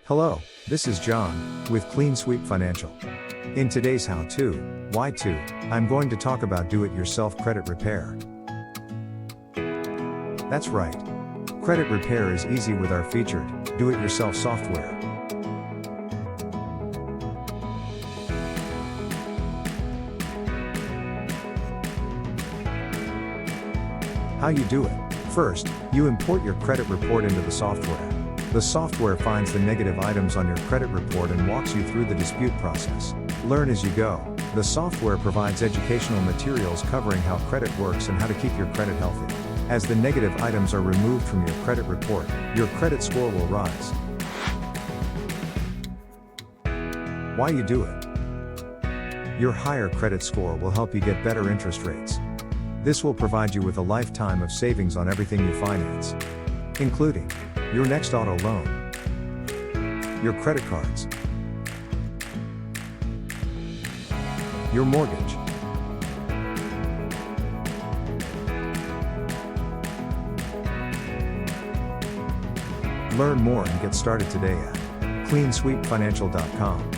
Hello, this is John, with Clean Sweep Financial. In today's how-to, why-to, I'm going to talk about do-it-yourself credit repair. That's right. Credit repair is easy with our featured, do-it-yourself software. How you do it? First, you import your credit report into the software. The software finds the negative items on your credit report and walks you through the dispute process. Learn as you go. The software provides educational materials covering how credit works and how to keep your credit healthy. As the negative items are removed from your credit report, your credit score will rise. Why you do it? Your higher credit score will help you get better interest rates. This will provide you with a lifetime of savings on everything you finance, including your next auto loan, your credit cards, your mortgage. Learn more and get started today at cleansweepfinancial.com.